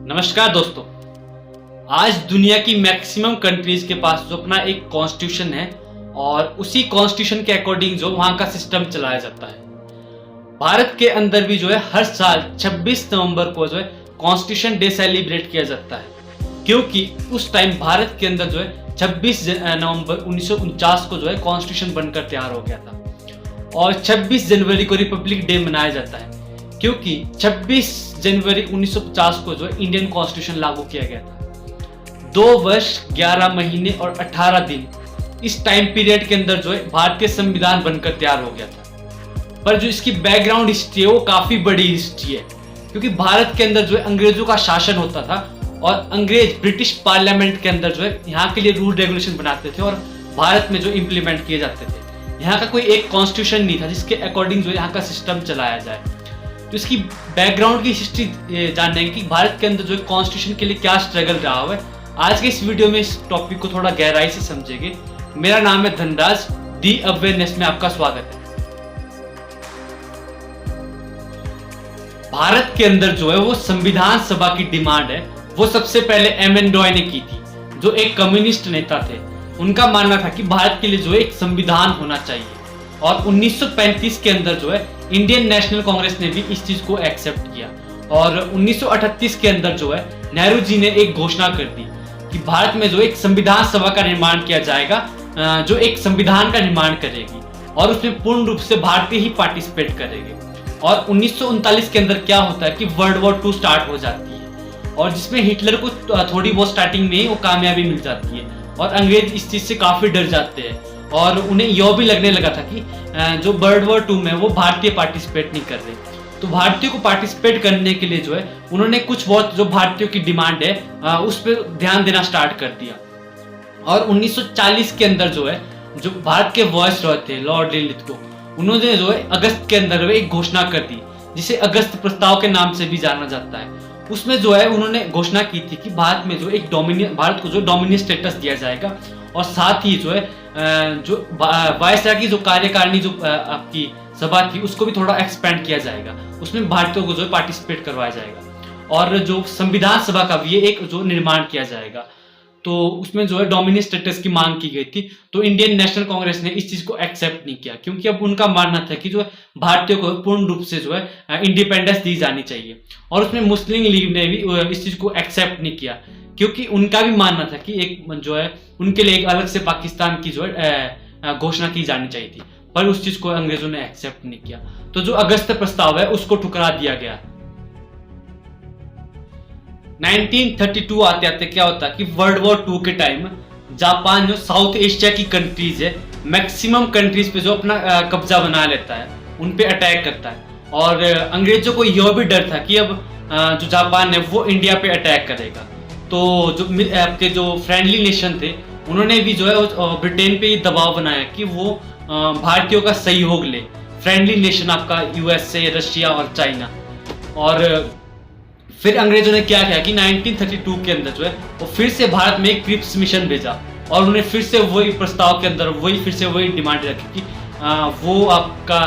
नमस्कार दोस्तों। आज दुनिया की मैक्सिमम कंट्रीज के पास जो अपना एक कॉन्स्टिट्यूशन है और उसी कॉन्स्टिट्यूशन के अकॉर्डिंग जो वहां का सिस्टम चलाया जाता है। भारत के अंदर भी जो है हर साल 26 नवंबर को जो है कॉन्स्टिट्यूशन डे सेलिब्रेट किया जाता है, क्योंकि उस टाइम भारत के अंदर जो है 26 नवंबर 1949 को जो है कॉन्स्टिट्यूशन बनकर तैयार हो गया था और 26 जनवरी को रिपब्लिक डे मनाया जाता है, क्योंकि 26 जनवरी 1950 को जो है इंडियन कॉन्स्टिट्यूशन लागू किया गया था। 2 वर्ष 11 महीने और 18 दिन इस टाइम पीरियड के अंदर जो है भारतीय संविधान बनकर तैयार हो गया था। पर जो इसकी बैकग्राउंड हिस्ट्री है वो काफी बड़ी हिस्ट्री है, क्योंकि भारत के अंदर जो है अंग्रेजों का शासन होता था और अंग्रेज ब्रिटिश पार्लियामेंट के अंदर जो है यहाँ के लिए रूल रेगुलेशन बनाते थे और भारत में जो इम्प्लीमेंट किए जाते थे। यहाँ का कोई एक कॉन्स्टिट्यूशन नहीं था जिसके अकॉर्डिंग जो यहाँ का सिस्टम चलाया जाए। तो इसकी बैकग्राउंड की हिस्ट्री जानने की भारत के अंदर जो है कॉन्स्टिट्यूशन के लिए क्या स्ट्रगल रहा है, आज के इस वीडियो में इस टॉपिक को थोड़ा गहराई से समझेंगे। मेरा नाम है धनराज, दी अवेयरनेस में आपका स्वागत है। भारत के अंदर जो है वो संविधान सभा की डिमांड है वो सबसे पहले एम.एन. रॉय ने की थी, जो एक कम्युनिस्ट नेता थे। उनका मानना था कि भारत के लिए जो है एक संविधान होना चाहिए और 1935 के अंदर जो है इंडियन नेशनल कांग्रेस ने भी इस चीज को एक्सेप्ट किया और 1938 के अंदर जो है नेहरू जी ने एक घोषणा कर दी कि भारत में जो एक संविधान सभा का निर्माण किया जाएगा, जो एक संविधान का निर्माण करेगी और उसमें पूर्ण रूप से भारतीय ही पार्टिसिपेट करेंगे। और 1939 के अंदर क्या होता है कि वर्ल्ड वॉर 2 स्टार्ट हो जाती है और जिसमें हिटलर को थोड़ी बहुत स्टार्टिंग में ही वो कामयाबी मिल जाती है और अंग्रेज इस चीज से काफी डर जाते हैं और उन्हें यह भी लगने लगा था कि जो वर्ल्ड वॉर 2 में वो भारतीय पार्टिसिपेट नहीं कर रहे। तो भारतीयों को पार्टिसिपेट करने के लिए जो है उन्होंने कुछ बहुत जो भारतीयों की डिमांड है उस पर ध्यान देना स्टार्ट कर दिया। और 1940 के अंदर जो है जो भारत के वॉइसरॉय थे लॉर्ड लिलिथ, उन्होंने जो है अगस्त के अंदर एक घोषणा कर दी जिसे अगस्त प्रस्ताव के नाम से भी जाना जाता है। उसमें जो है उन्होंने घोषणा की थी कि भारत को जो डोमिनियन स्टेटस दिया जाएगा और साथ ही जो है जो वायसराय की जो कार्यकारिणी जो आपकी सभा थी उसको भी थोड़ा एक्सपेंड किया जाएगा, उसमें भारतीयों को जो है पार्टिसिपेट करवाया जाएगा और जो संविधान सभा का भी एक जो निर्माण किया जाएगा। तो उसमें जो है डोमिनियन स्टेटस की मांग की गई थी, तो इंडियन नेशनल कांग्रेस ने इस चीज को एक्सेप्ट नहीं किया, क्योंकि अब उनका मानना था कि जो भारतीयों को पूर्ण रूप से जो है इंडिपेंडेंस दी जानी चाहिए। और उसमें मुस्लिम लीग ने भी इस चीज को एक्सेप्ट नहीं किया, क्योंकि उनका भी मानना था कि एक जो है उनके लिए एक अलग से पाकिस्तान की जो है घोषणा की जानी चाहिए थी, पर उस चीज को अंग्रेजों ने एक्सेप्ट नहीं किया। तो जो अगस्त प्रस्ताव है उसको ठुकरा दिया गया। 1932 आते आते क्या होता है कि वर्ल्ड वॉर 2 के टाइम जापान जो साउथ एशिया की कंट्रीज है, मैक्सिमम कंट्रीज पे जो अपना कब्जा बना लेता है, उन पे अटैक करता है और अंग्रेजों को यह भी डर था कि अब जो जापान है वो इंडिया पे अटैक करेगा। तो जो आपके जो फ्रेंडली नेशन थे उन्होंने भी जो है ब्रिटेन पे दबाव बनाया कि वो भारतीयों का सहयोग ले। फ्रेंडली नेशन आपका यूएसए, रशिया और चाइना। और फिर अंग्रेजों ने क्या किया कि 1932 के अंदर जो है वो फिर से भारत में एक क्रिप्स मिशन भेजा और उन्हें फिर से वही प्रस्ताव के अंदर फिर से वही डिमांड रखी कि वो आपका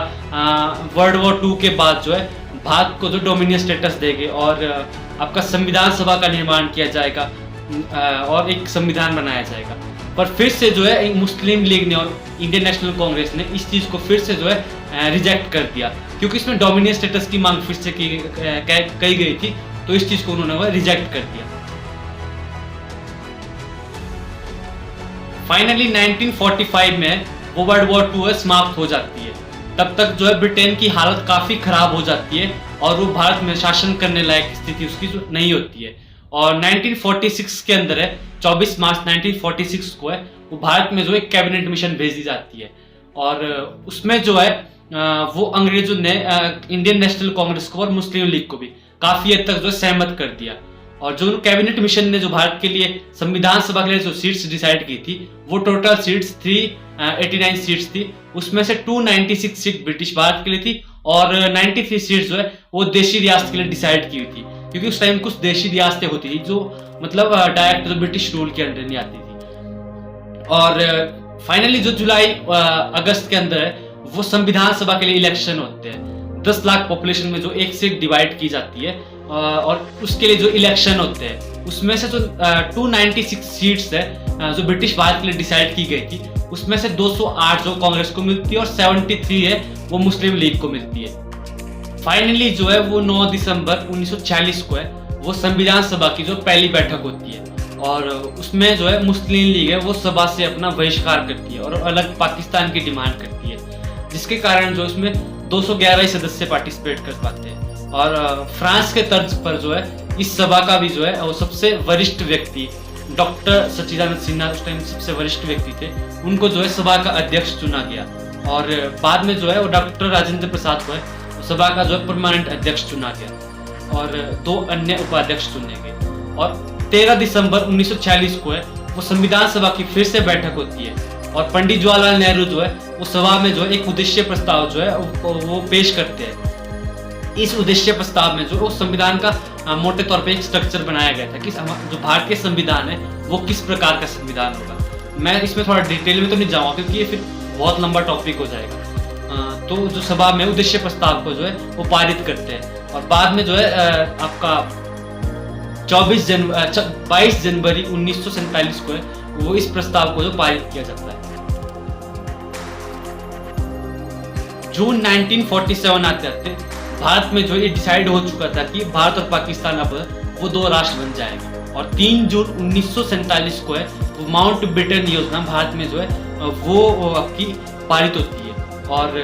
वर्ल्ड वॉर 2 के बाद जो है भारत को जो डोमिनियन स्टेटस देंगे और आपका संविधान सभा का निर्माण किया जाएगा और एक संविधान बनाया जाएगा। पर फिर से जो है मुस्लिम लीग ने और इंडियन नेशनल कांग्रेस ने इस चीज को फिर से जो है रिजेक्ट कर दिया, क्योंकि इसमें डोमिनियन स्टेटस की मांग फिर से कही गई थी, तो इस चीज को उन्होंने रिजेक्ट कर दिया। फाइनली 1945 में वो वर्ल्ड वॉर 2 समाप्त हो जाती है। तब तक जो है ब्रिटेन की हालत काफी खराब हो जाती है और वो भारत में शासन करने लायक स्थिति उसकी नहीं होती है। और 1946 के अंदर है 24 मार्च 1946 को है वो भारत में जो एक कैबिनेट मिशन भेज दी जाती है और उसमें जो है वो अंग्रेजों ने इंडियन नेशनल कांग्रेस को और मुस्लिम लीग को भी काफी हद तक जो सहमत कर दिया। और जो कैबिनेट मिशन ने जो भारत के लिए संविधान सभा के लिए जो सीट्स डिसाइड की थी वो टोटल सीट्स 389 सीट्स थी। उसमें से 296 सीट ब्रिटिश भारत के लिए थी और 93 सीट्स जो है वो देशी रियासत के लिए डिसाइड की हुई थी, क्योंकि उस टाइम कुछ देशी रियासतें होती थी जो मतलब डायरेक्ट जो ब्रिटिश रूल के अंडर नहीं आती थी। और फाइनली जो जुलाई अगस्त के अंदर है वो संविधान सभा के लिए इलेक्शन होते हैं। 10 लाख पॉपुलेशन में जो एक सीट डिवाइड की जाती है और उसके लिए जो इलेक्शन होते हैं उसमें से जो 296 सीट्स है जो ब्रिटिश भारत के लिए डिसाइड की गई थी, उसमें से 208 जो कांग्रेस को मिलती है और 73 है वो मुस्लिम लीग को मिलती है। फाइनली जो है वो 9 दिसंबर 1946 को है वो संविधान सभा की जो पहली बैठक होती है और उसमें जो है मुस्लिम लीग है वो सभा से अपना बहिष्कार करती है और अलग पाकिस्तान की डिमांड करती है, जिसके कारण जो इसमें 211 सदस्य पार्टिसिपेट कर पाते हैं। और फ्रांस के तर्ज पर जो है इस सभा का भी जो है वो सबसे वरिष्ठ व्यक्ति डॉक्टर सच्चिदानंद सिन्हा उस टाइम सबसे वरिष्ठ व्यक्ति थे, उनको जो है सभा का अध्यक्ष चुना गया और बाद में जो है वो डॉक्टर राजेंद्र प्रसाद को है सभा का जो है परमानेंट अध्यक्ष चुना गया और 2 अन्य उपाध्यक्ष चुने गए। और 13 दिसंबर 1946 को है वो संविधान सभा की फिर से बैठक होती है और पंडित जवाहरलाल नेहरू जो है वो सभा में जो है एक उद्देश्य प्रस्ताव जो है वो पेश करते हैं। इस उद्देश्य प्रस्ताव में जो संविधान का मोटे तौर पे एक स्ट्रक्चर बनाया गया था कि जो भारतीय संविधान है वो किस प्रकार का संविधान होगा। मैं इसमें थोड़ा डिटेल में तो नहीं जाऊंगा क्योंकि ये फिर बहुत लंबा टॉपिक हो जाएगा। तो जो सभा में उद्देश्य प्रस्ताव को जो है वो पारित करते हैं और बाद में जो है आपका 22 जनवरी 1947 को है वो इस प्रस्ताव को जो पारित किया जाता है। जून 1947 आते भारत में जो ये डिसाइड हो चुका था कि भारत और पाकिस्तान अब वो 2 राष्ट्र बन जाएंगे और 3 जून 1947 को है वो माउंट बेटन योजना भारत में जो है वो आपकी पारित होती है और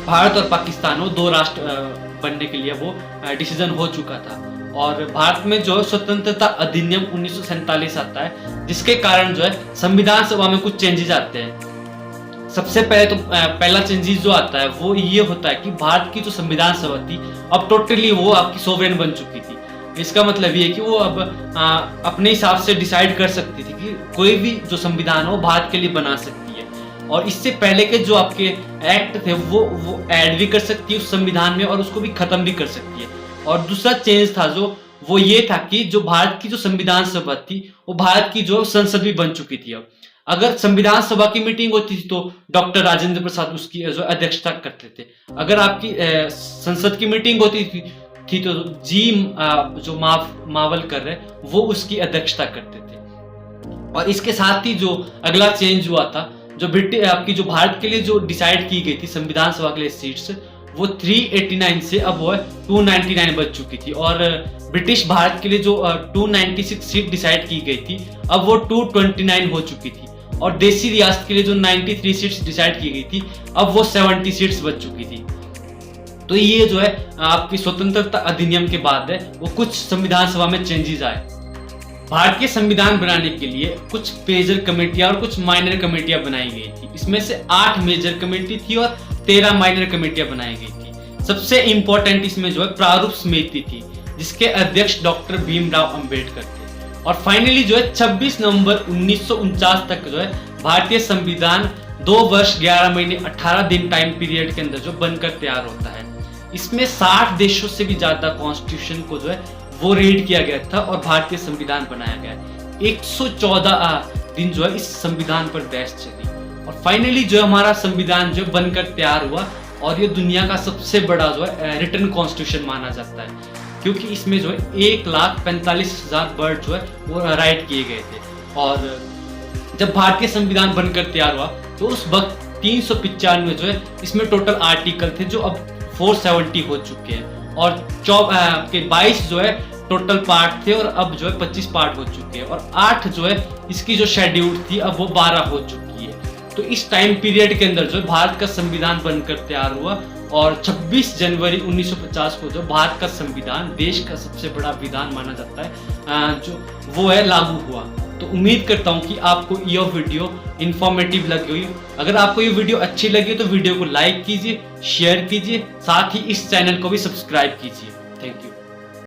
भारत और पाकिस्तान वो 2 राष्ट्र बनने के लिए वो डिसीजन हो चुका था। और भारत में जो स्वतंत्रता अधिनियम 1947 आता है जिसके कारण जो है संविधान सभा में कुछ चेंजेस आते हैं। सबसे पहले तो पहला चेंजेस जो आता है वो ये होता है कि भारत की जो संविधान सभा थी अब टोटली वो आपकी सोवरेन बन चुकी थी। इसका मतलब ये है कि वो अब अपने हिसाब से डिसाइड कर सकती थी कि कोई भी जो संविधान हो भारत के लिए बना सकती है और इससे पहले के जो आपके एक्ट थे वो ऐड भी कर सकती है उस संविधान में और उसको भी खत्म भी कर सकती है। और दूसरा चेंज था जो वो ये था कि जो भारत की जो संविधान सभा थी वो भारत की जो संसद भी बन चुकी थी। अब अगर संविधान सभा की मीटिंग होती थी तो डॉक्टर राजेंद्र प्रसाद उसकी जो अध्यक्षता करते थे। अगर आपकी संसद की मीटिंग होती थी तो जो मावलकर है वो उसकी अध्यक्षता करते थे। और इसके साथ ही जो अगला चेंज हुआ था जो आपकी जो भारत के लिए जो डिसाइड की गई थी संविधान सभा के लिए सीट्स वो 389 से अब वो 299 बच चुकी थी और ब्रिटिश भारत के लिए जो 296 सीट डिसाइड की गई थी अब वो 229 हो चुकी थी और देसी रियासत के लिए जो 93 सीट्स डिसाइड की गई थी अब वो 70 सीट्स बच चुकी थी। तो ये जो है आपकी स्वतंत्रता अधिनियम के बाद है वो कुछ संविधान सभा में चेंजेस आए। भारतीय संविधान बनाने के लिए कुछ मेजर कमेटियां और कुछ माइनर कमेटियां बनाई गई थी। इसमें से 8 मेजर कमेटी थी और 13 माइनर कमेटियां बनाई गई थी। सबसे इंपॉर्टेंट इसमें जो है प्रारूप समिति थी जिसके अध्यक्ष डॉक्टर भीमराव अंबेडकर थे। और फाइनली जो है 26 नवंबर 1949 तक जो है भारतीय संविधान 2 वर्ष 11 महीने 18 दिन टाइम पीरियड के अंदर जो बनकर तैयार होता है। इसमें 60 देशों से भी ज्यादा कॉन्स्टिट्यूशन को जो है वो रीड किया गया था और भारतीय संविधान बनाया गया। 114 दिन जो है इस संविधान पर बहस चली और फाइनली जो हमारा संविधान जो बनकर तैयार हुआ और ये दुनिया का सबसे बड़ा जो है रिटन कॉन्स्टिट्यूशन माना जाता है क्योंकि इसमें जो है 1,45,000 वर्ड जो है वो राइट किए गए थे। और जब भारतीय संविधान बनकर तैयार हुआ तो उस वक्त 395 जो है इसमें टोटल आर्टिकल थे जो अब 470 हो चुके हैं और 22 जो है टोटल पार्ट थे और अब जो है 25 पार्ट हो चुके हैं और 8 जो है इसकी जो शेड्यूल थी अब वो 12 हो चुकी है। तो इस टाइम पीरियड के अंदर जो भारत का संविधान बनकर तैयार हुआ और 26 जनवरी 1950 को जो भारत का संविधान देश का सबसे बड़ा विधान माना जाता है जो वो है लागू हुआ। तो उम्मीद करता हूँ कि आपको यह वीडियो इंफॉर्मेटिव लगी हुई। अगर आपको ये वीडियो अच्छी लगी तो वीडियो को लाइक कीजिए, शेयर कीजिए, साथ ही इस चैनल को भी सब्सक्राइब कीजिए। Thank you.